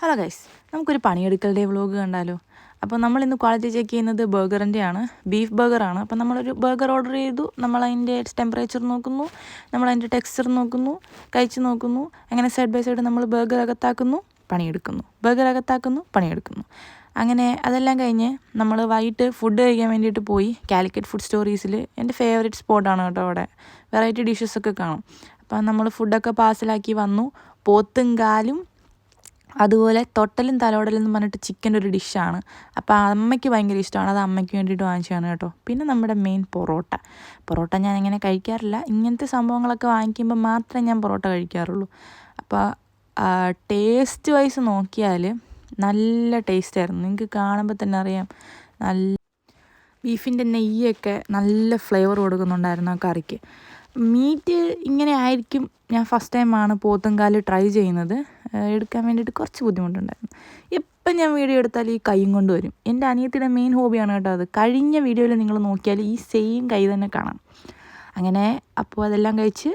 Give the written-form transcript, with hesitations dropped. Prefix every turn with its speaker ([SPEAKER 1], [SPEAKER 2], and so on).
[SPEAKER 1] Hello guys, നമുക്കൊരു പണിയെടുക്കൽ day vlog കണ്ടാലോ? അപ്പോൾ നമ്മളിന്ന് ക്വാളിറ്റി ചെക്ക് ചെയ്യുന്നത് ബർഗറിൻ്റെയാണ്, ബീഫ് ബർഗറാണ്. അപ്പോൾ നമ്മളൊരു ബർഗർ ഓർഡർ ചെയ്തു, നമ്മളതിൻ്റെ ടെമ്പറേച്ചർ നോക്കുന്നു, നമ്മളതിൻ്റെ ടെക്സ്ചർ നോക്കുന്നു, കഴിച്ച് നോക്കുന്നു. അങ്ങനെ സൈഡ് ബൈ സൈഡ് നമ്മൾ ബർഗർ അകത്താക്കുന്നു, പണിയെടുക്കുന്നു, ബർഗർ അകത്താക്കുന്നു, പണിയെടുക്കുന്നു. അങ്ങനെ അതെല്ലാം കഴിഞ്ഞ് നമ്മൾ വൈകിട്ട് ഫുഡ് കഴിക്കാൻ വേണ്ടിയിട്ട് പോയി. കാലിക്കറ്റ് ഫുഡ് സ്റ്റോറീസിൽ എൻ്റെ ഫേവറേറ്റ് സ്പോട്ടാണ് കേട്ടോ. അവിടെ വെറൈറ്റി ഡിഷസൊക്കെ കാണും. അപ്പോൾ നമ്മൾ ഫുഡൊക്കെ പാഴ്സലാക്കി വന്നു. പോത്തും കാലും അതുപോലെ തൊട്ടലും തലോടലും എന്ന് പറഞ്ഞിട്ട് ചിക്കൻ്റെ ഒരു ഡിഷാണ്. അപ്പോൾ അമ്മയ്ക്ക് ഭയങ്കര ഇഷ്ടമാണ്, അത് അമ്മയ്ക്ക് വേണ്ടിയിട്ട് വാങ്ങിച്ചതാണ് കേട്ടോ. പിന്നെ നമ്മുടെ മെയിൻ പൊറോട്ട ഞാൻ അങ്ങനെ കഴിക്കാറില്ല. ഇങ്ങനത്തെ സംഭവങ്ങളൊക്കെ വാങ്ങിക്കുമ്പോൾ മാത്രമേ ഞാൻ പൊറോട്ട കഴിക്കാറുള്ളൂ. അപ്പോൾ ടേസ്റ്റ് വൈസ് നോക്കിയാൽ നല്ല ടേസ്റ്റായിരുന്നു. നിങ്ങൾക്ക് കാണുമ്പോൾ തന്നെ അറിയാം, നല്ല ബീഫിൻ്റെ നെയ്യൊക്കെ നല്ല ഫ്ലേവർ കൊടുക്കുന്നുണ്ടായിരുന്നു ആ കറിക്ക്. മീറ്റ് ഇങ്ങനെ ആയിരിക്കും. ഞാൻ ഫസ്റ്റ് ടൈമാണ് പോത്തുംകാല് ട്രൈ ചെയ്യുന്നത്. എടുക്കാൻ വേണ്ടിയിട്ട് കുറച്ച് ബുദ്ധിമുട്ടുണ്ടായിരുന്നു. എപ്പം ഞാൻ വീഡിയോ എടുത്താൽ ഈ കൈയും കൊണ്ട് വരും. എൻ്റെ അനിയത്തിയുടെ മെയിൻ ഹോബിയാണ് കേട്ടോ അത്. കഴിഞ്ഞ വീഡിയോയിൽ നിങ്ങൾ നോക്കിയാൽ ഈ സെയിം കൈ തന്നെ കാണാം. അങ്ങനെ അപ്പോൾ അതെല്ലാം കഴിച്ച്